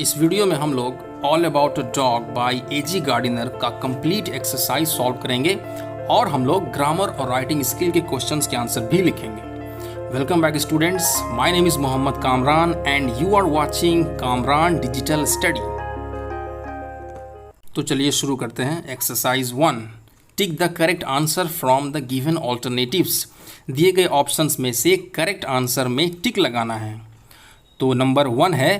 इस वीडियो में हम लोग all about a dog by A G Gardiner का कंप्लीट एक्सरसाइज सॉल्व करेंगे और हम लोग ग्रामर और राइटिंग स्किल के क्वेश्चंस के आंसर भी लिखेंगे। Welcome back students, my name is Mohammad Kamran and you are watching Kamran digital study. तो चलिए शुरू करते हैं। Exercise 1, tick the correct answer from the given alternatives. दिए गए ऑप्शंस में से करेक्ट आंसर में टिक लगाना है। तो नंबर 1 है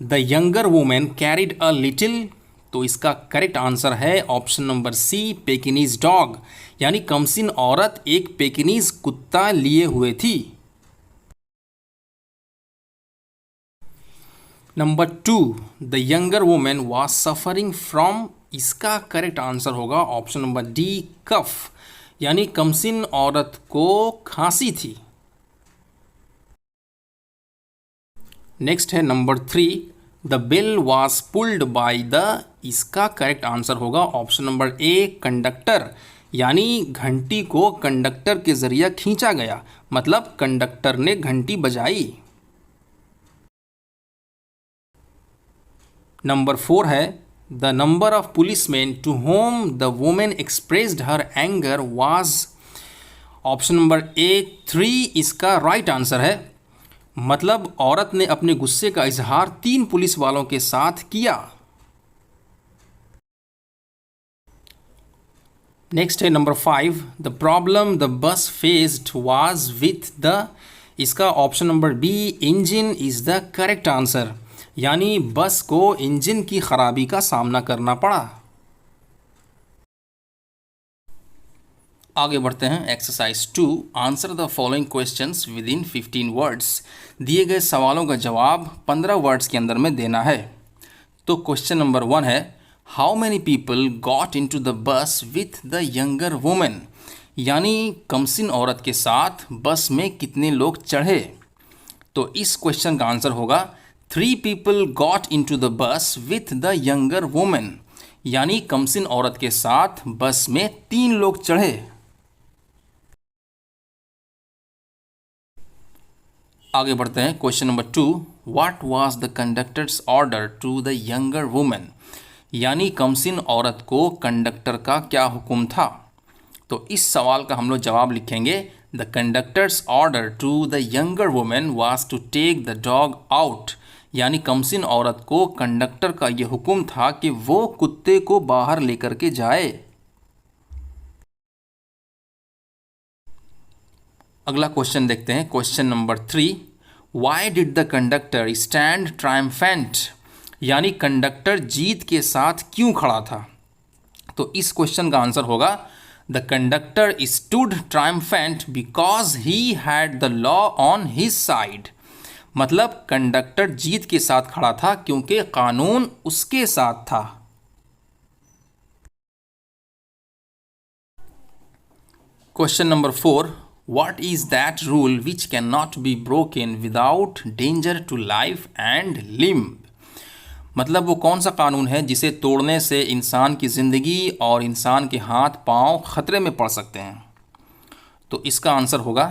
the younger women carried a little, तो इसका करेक्ट आंसर है ऑप्शन नंबर सी, पेकिनीज डॉग, यानी कमसिन औरत एक पेकिनीज कुत्ता लिए हुए थी। Number 2, the younger women was suffering from, इसका करेक्ट आंसर होगा ऑप्शन नंबर डी, कफ, यानी कमसिन औरत को खांसी थी। नेक्स्ट है number 3, the bill was pulled by the, इसका करेक्ट आंसर होगा ऑप्शन नंबर ए, कंडक्टर, यानी घंटी को कंडक्टर के जरिए खींचा गया, मतलब कंडक्टर ने घंटी बजाई। नंबर 4 है the number of policeman to whom the women expressed her anger was, option number A, 3 इसका राइट आंसर है, मतलब औरत ने अपने गुस्से का इजहार 3 पुलिस वालों के साथ किया। नेक्स्ट है number 5, the problem the bus faced was with the, इसका option number B, engine is the correct answer, यानी बस को इंजन की खराबी का सामना करना पड़ा। आगे बढ़ते हैं। Exercise 2, answer the following questions with in 15 words. दिए गए सवालों का जवाब 15 वर्ड्स के अंदर में देना है। तो क्वेश्चन नंबर 1 है, how many people got into the bus with the younger women, यानी कमसिन औरत के साथ बस में कितने लोग चढ़े। तो इस क्वेश्चन का आंसर होगा 3 people got into the bus with the younger women, यानी कमसिन औरत के साथ बस में 3 लोग चढ़े। आगे बढ़ते हैं। Question number 2, what was the conductor's order to the younger women, यानी कमसिन औरत को कंडक्टर का क्या हुक्म था। तो इस सवाल का हम लोग जवाब लिखेंगे, the conductor's order to the younger women was to take the dog out, यानी कमसिन औरत को कंडक्टर का यह हुक्म था कि वो कुत्ते को बाहर लेकर के जाए। अगला क्वेश्चन देखते हैं। Question number 3, why did the conductor stand triumphant, यानी कंडक्टर जीत के साथ क्यों खड़ा था। तो इस क्वेश्चन का आंसर होगा the conductor stood triumphant because he had the law on his side, मतलब कंडक्टर जीत के साथ खड़ा था क्योंकि कानून उसके साथ था। Question number 4, What is that rule which cannot be broken without danger to life and limb? मतलब वो कौन सा कानून है जिसे तोड़ने से इंसान की ज़िंदगी और इंसान के हाथ पांव खतरे में पड़ सकते हैं। तो इसका आंसर होगा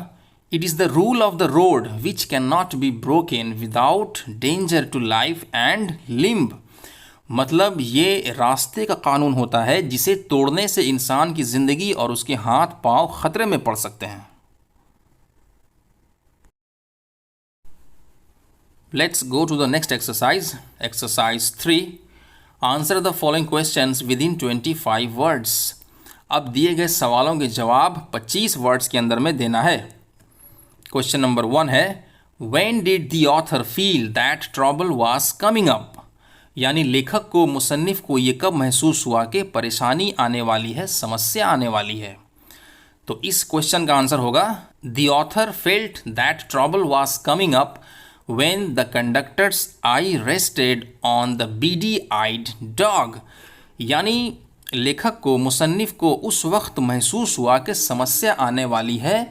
it is the rule of the road which can not be broken without danger to life and limb, मतलब ये रास्ते का कानून होता है जिसे तोड़ने से इंसान की ज़िंदगी और उसके हाथ पांव खतरे में पड़ सकते हैं। Let's go to the next exercise. Exercise 3. Answer the following questions within 25 words. अब दिए गए सवालों के जवाब 25 वर्ड्स के अंदर में देना है। क्वेश्चन नंबर 1 है, When did the author feel that trouble was coming up? यानी लेखक को, मुसन्निफ को ये कब महसूस हुआ कि परेशानी आने वाली है, समस्या आने वाली है। तो इस क्वेश्चन का आंसर होगा The author felt that trouble was coming up when the conductor's eye rested on the beady-eyed dog, यानी लेखक को, मुसन्निफ को उस वक्त महसूस हुआ कि समस्या आने वाली है,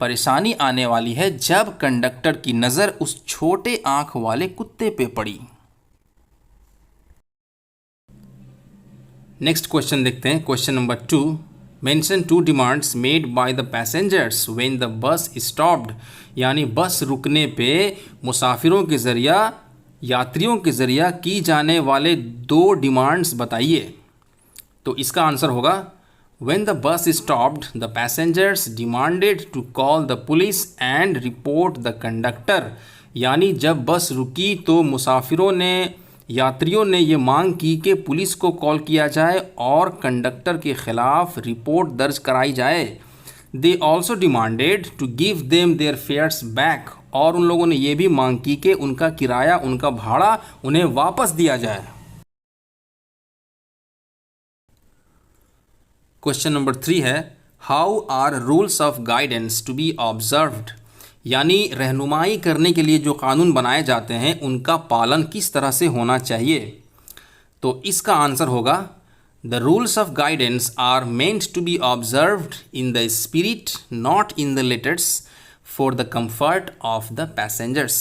परेशानी आने वाली है, जब कंडक्टर की नज़र उस छोटे आंख वाले कुत्ते पे पड़ी। नेक्स्ट क्वेश्चन देखते हैं। Question number 2, mention 2 demands made by the passengers when the bus stopped, यानी बस रुकने पे मुसाफिरों के ज़रिया यात्रियों के जरिए की जाने वाले 2 डिमांड्स बताइए। तो इसका आंसर होगा When the bus stopped, the passengers demanded to call the police and report the conductor। यानी जब बस रुकी तो यात्रियों ने ये मांग की कि पुलिस को कॉल किया जाए और कंडक्टर के खिलाफ रिपोर्ट दर्ज कराई जाए। They also demanded to give them their fares back। और उन लोगों ने ये भी मांग की कि उनका किराया, उनका भाड़ा उन्हें वापस दिया जाए। क्वेश्चन नंबर 3 है, how are rules of guidance to be observed. यानी रहनुमाई करने के लिए जो कानून बनाए जाते हैं उनका पालन किस तरह से होना चाहिए। तो इसका आंसर होगा the rules of guidance are meant to be observed in the spirit not in the letters for the comfort of the passengers.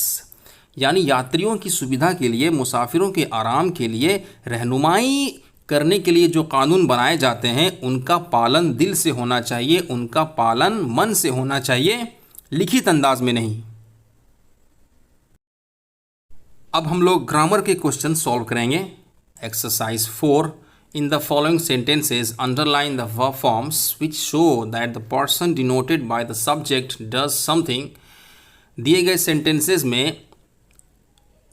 यानी यात्रियों की सुविधा के लिए, मुसाफिरों के आराम के लिए रहनुमाई करने के लिए जो कानून बनाए जाते हैं उनका पालन दिल से होना चाहिए, उनका पालन मन से होना चाहिए, लिखित अंदाज में नहीं। अब हम लोग ग्रामर के क्वेश्चन सॉल्व करेंगे। Exercise 4, in the following sentences underline the verb forms which show that the person denoted by the subject does something. दिए गए सेंटेंसेस में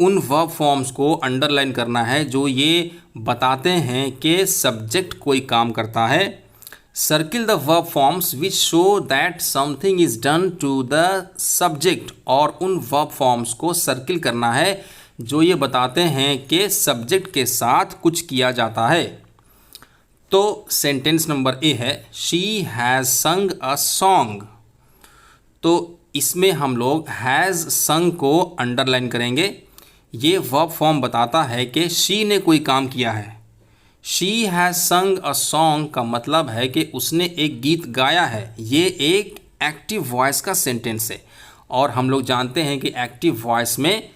उन वर्ब फॉर्म्स को अंडरलाइन करना है जो ये बताते हैं कि सब्जेक्ट कोई काम करता है। Circle the verb forms which show that something is done to the subject. और उन वर्ब फॉर्म्स को सर्किल करना है जो ये बताते हैं कि सब्जेक्ट के साथ कुछ किया जाता है। तो सेंटेंस नंबर ए है, शी हैज़ संग अ सॉन्ग। तो इसमें हम लोग हैज़ संग को अंडरलाइन करेंगे। ये वर्ब फॉर्म बताता है कि शी ने कोई काम किया है। शी हैज़ संग अ सॉन्ग का मतलब है कि उसने एक गीत गाया है। ये एक एक्टिव वॉइस का सेंटेंस है और हम लोग जानते हैं कि एक्टिव वॉइस में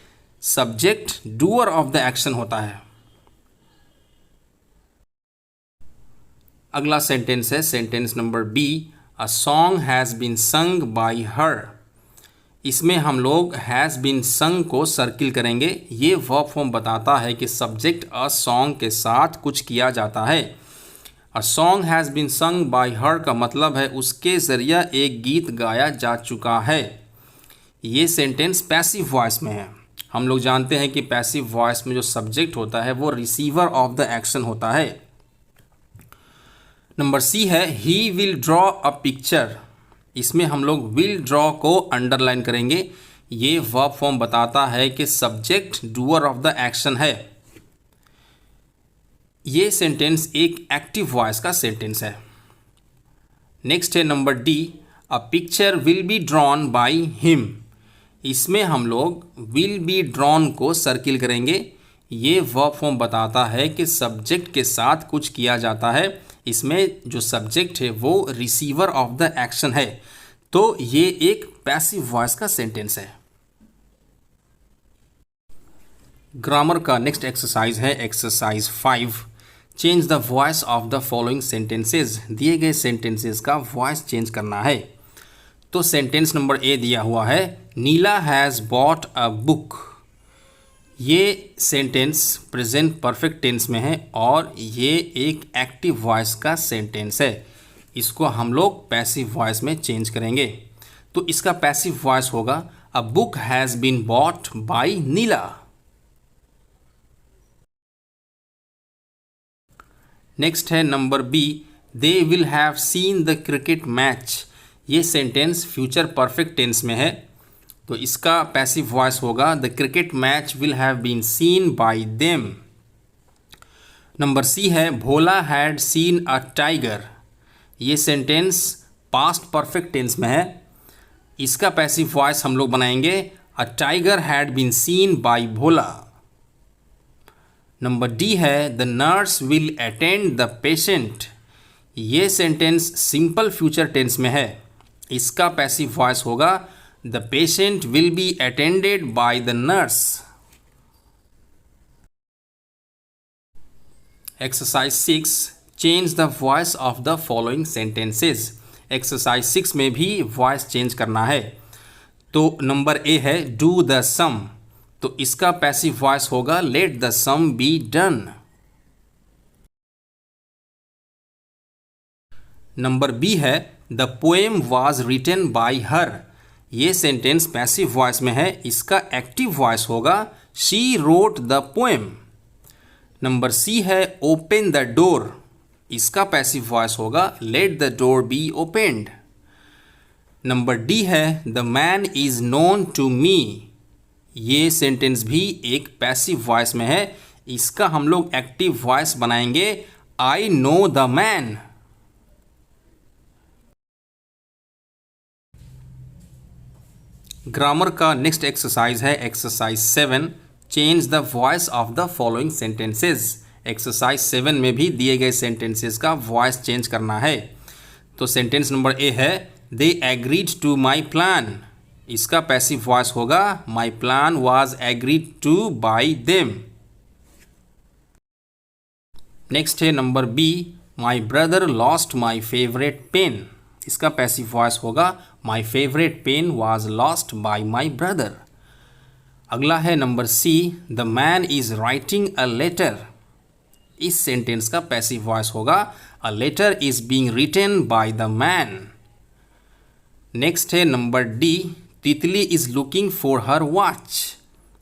subject doer of the action होता है। अगला सेंटेंस है sentence number B, a song has been sung by her. इसमें हम लोग हैज़ बीन संग को सर्किल करेंगे। ये वर्ब फॉर्म बताता है कि सब्जेक्ट अ सॉन्ग के साथ कुछ किया जाता है। A song has been sung by her का मतलब है उसके ज़रिए एक गीत गाया जा चुका है। ये सेंटेंस पैसिव वॉइस में है। हम लोग जानते हैं कि पैसिव वॉइस में जो सब्जेक्ट होता है वो रिसीवर ऑफ द एक्शन होता है। नंबर सी है, he will draw a picture. इसमें हम लोग विल ड्रॉ को अंडरलाइन करेंगे। ये वर्ब फॉर्म बताता है कि subject doer of the action है। ये सेंटेंस एक एक्टिव वॉइस का सेंटेंस है। नेक्स्ट है number D, a picture will be drawn by him. इसमें हम लोग विल बी ड्रॉन को सर्किल करेंगे। ये वर्ब फॉर्म बताता है कि सब्जेक्ट के साथ कुछ किया जाता है। इसमें जो सब्जेक्ट है वो रिसीवर ऑफ द एक्शन है। तो ये एक पैसिव वॉइस का सेंटेंस है। ग्रामर का नेक्स्ट एक्सरसाइज है exercise 5, change the voice of the following sentences. दिए गए सेंटेंसेस का वॉइस चेंज करना है। तो सेंटेंस नंबर ए दिया हुआ है, नीला हैज़ बॉट अ बुक। ये सेंटेंस प्रेजेंट परफेक्ट टेंस में है और ये एक एक्टिव वॉइस का सेंटेंस है। इसको हम लोग पैसिव वॉइस में चेंज करेंगे। तो इसका पैसिव वॉइस होगा, a book has been bought by Neela. Next है number B, they will have seen the cricket match. ये सेंटेंस फ्यूचर परफेक्ट टेंस में है। तो इसका पैसिव वॉइस होगा, the cricket match will have been seen by them. Number C है, Bhola had seen a tiger. ये sentence past perfect tense में है। इसका पैसिव वॉइस हम लोग बनाएंगे, a tiger had been seen bye Bhola. Number D है, the nurse will attend the patient. ये सेंटेंस सिंपल फ्यूचर टेंस में है। इसका पैसिव वॉइस होगा, the patient will be attended by the nurse. Exercise 6, change the voice of the following sentences. Exercise 6 में भी voice change करना है। तो नंबर ए है, डू द सम। तो इसका पैसिव वॉइस होगा let the sum be done. Number B है the poem was written by her. ये सेंटेंस पैसिव वॉइस में है, इसका एक्टिव वॉइस होगा she wrote the poem. Number C है ओपन द डोर। इसका पैसिव वॉइस होगा let the door be opened. Number D है the man is known to me. ये सेंटेंस भी एक पैसिव वॉइस में है, इसका हम लोग एक्टिव वॉइस बनाएंगे I know the man. Grammar का नेक्स्ट एक्सरसाइज है exercise 7, change the voice of the following sentences. Exercise 7 में भी दिए गए सेंटेंसेस का वॉइस चेंज करना है। तो सेंटेंस नंबर ए है they agreed to my plan. इसका पैसिव वॉइस होगा my plan was agreed to by them. Next है number B my brother lost my favourite pen. इसका पैसिव वॉइस होगा my favourite pen was lost by my brother. अगला है number C the man is writing a letter. इस sentence का passive voice होगा a letter is being written by the man. Next है number D तितली is looking for her watch.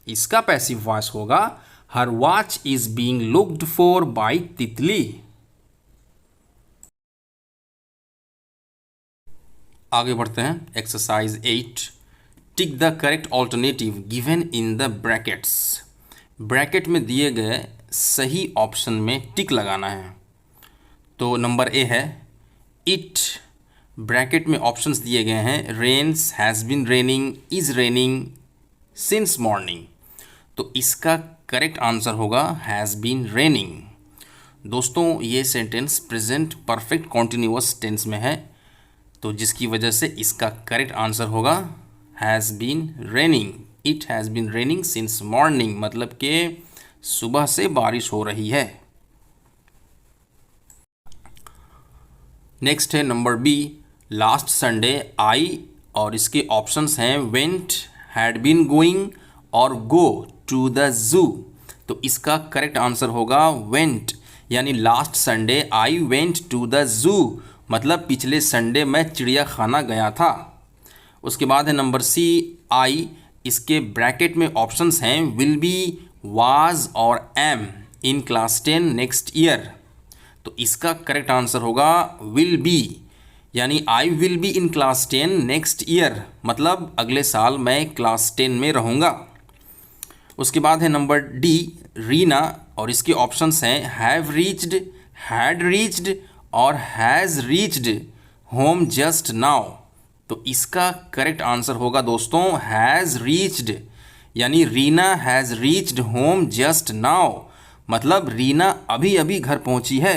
इसका passive voice होगा her watch is being looked for by Titli. आगे बढ़ते हैं exercise 8, tick the correct alternative given in the brackets. Bracket में दिए गए सही ऑप्शन में टिक लगाना है। तो नंबर ए है इट। ब्रैकेट में ऑप्शंस दिए गए हैं rains, has been raining, is raining, since morning. तो इसका करेक्ट आंसर होगा हैज़ बीन रेनिंग। दोस्तों ये sentence present perfect continuous tense में है, तो जिसकी वजह से इसका करेक्ट आंसर होगा has been raining. It has been raining since morning, मतलब कि सुबह से बारिश हो रही है। नेक्स्ट है number B last Sunday I, और इसके ऑप्शंस हैं वेंट, हैड बीन गोइंग और गो टू द जू। तो इसका करेक्ट आंसर होगा वेंट, यानी last Sunday I went to the zoo, मतलब पिछले संडे मैं चिड़ियाखाना गया था। उसके बाद है नंबर सी आई। इसके ब्रैकेट में ऑप्शंस हैं विल बी, वाज और am in class 10 next year. तो इसका करेक्ट आंसर होगा विल बी, यानी I will be in class 10 next year, मतलब अगले साल मैं क्लास 10 में रहूँगा। उसके बाद है नंबर डी रीना, और इसके ऑप्शंस हैं हैव रीच्ड, हैड रीच्ड और has reached home just now. तो इसका करेक्ट आंसर होगा दोस्तों हैज़ रीच्ड, यानी Reena has reached home just now, मतलब रीना अभी अभी घर पहुंची है।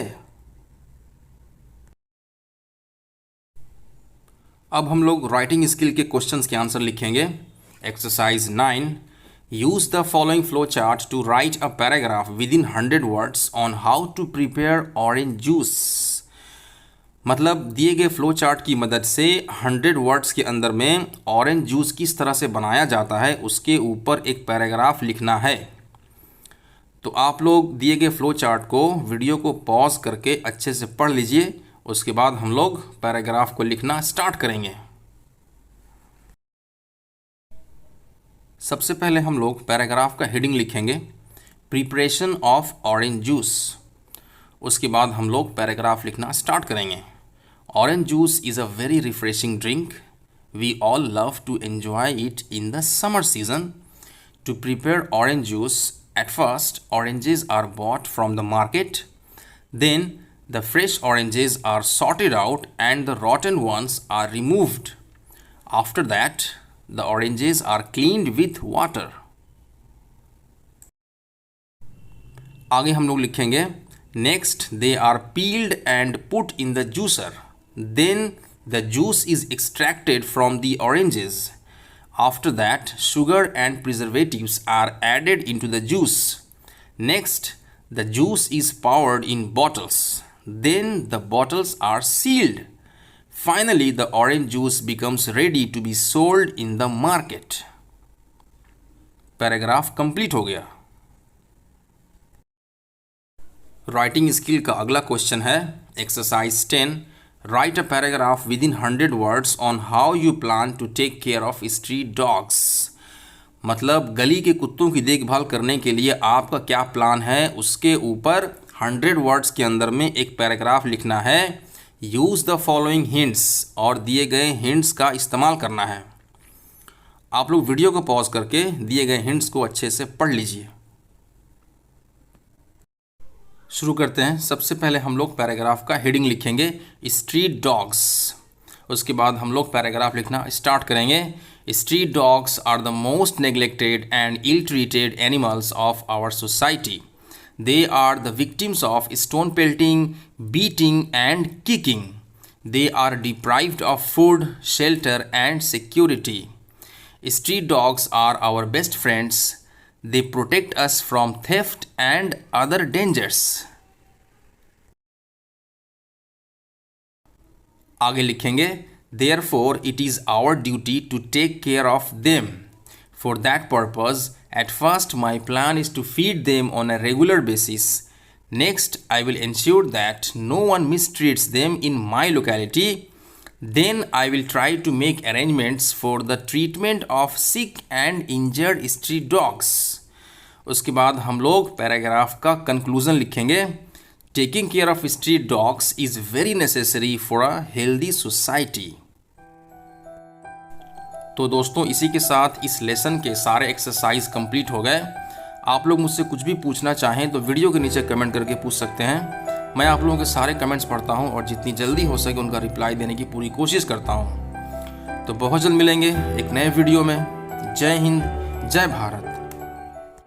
अब हम लोग राइटिंग स्किल के क्वेश्चंस के आंसर लिखेंगे। Exercise 9, use the following flow chart to write a paragraph within 100 words on how to prepare orange juice. मतलब दिए गए फ्लो चार्ट की मदद से 100 वर्ड्स के अंदर में ऑरेंज जूस किस तरह से बनाया जाता है उसके ऊपर एक पैराग्राफ लिखना है। तो आप लोग दिए गए फ्लो चार्ट को वीडियो को पॉज करके अच्छे से पढ़ लीजिए, उसके बाद हम लोग पैराग्राफ को लिखना स्टार्ट करेंगे। सबसे पहले हम लोग पैराग्राफ का हेडिंग लिखेंगे प्रिपरेशन ऑफ ऑरेंज जूस। उसके बाद हम लोग पैराग्राफ लिखना स्टार्ट करेंगे। Orange juice is a very refreshing drink. We all love to enjoy it in the summer season. To prepare orange juice, at first oranges are bought from the market. Then the fresh oranges are sorted out and the rotten ones are removed. After that, the oranges are cleaned with water. आगे हम लोग लिखेंगे Next, they are peeled and put in the juicer. Then the juice is extracted from the oranges. After that, sugar and preservatives are added into the juice. Next, the juice is poured in bottles. Then the bottles are sealed. Finally, the orange juice becomes ready to be sold in the market. Paragraph complete हो गया। Writing skill का अगला question है exercise 10। Write a paragraph within 100 words on how you plan to take care of street dogs. मतलब गली के कुत्तों की देखभाल करने के लिए आपका क्या प्लान है, उसके ऊपर 100 वर्ड्स के अंदर में एक पैराग्राफ लिखना है। यूज़ द फॉलोइंग हिंट्स, और दिए गए हिंट्स का इस्तेमाल करना है। आप लोग वीडियो को पॉज करके दिए गए हिंट्स को अच्छे से पढ़ लीजिए। शुरू करते हैं। सबसे पहले हम लोग पैराग्राफ का हेडिंग लिखेंगे स्ट्रीट डॉग्स। उसके बाद हम लोग पैराग्राफ लिखना स्टार्ट करेंगे। Street dogs are the most neglected and ill treated animals of our society. They are the victims of stone pelting, beating and kicking. They are deprived of food, shelter and security. Street dogs are our best friends. They protect us from theft and other dangers. आगे लिखेंगे Therefore it is our duty to take care of them. For that purpose, at first my plan is to feed them on a regular basis. Next, I will ensure that no one mistreats them in my locality. Then I will try to make arrangements for the treatment of sick and injured street dogs. उसके बाद हम लोग paragraph का conclusion लिखेंगे। Taking care of street dogs is very necessary for a healthy society. तो दोस्तों इसी के साथ इस लेसन के सारे एक्सरसाइज कंप्लीट हो गए। आप लोग मुझसे कुछ भी पूछना चाहें तो वीडियो के नीचे कमेंट करके पूछ सकते हैं। मैं आप लोगों के सारे कमेंट्स पढ़ता हूं और जितनी जल्दी हो सके उनका रिप्लाई देने की पूरी कोशिश करता हूं। तो बहुत जल्द मिलेंगे एक नए वीडियो में। जय हिंद, जय भारत।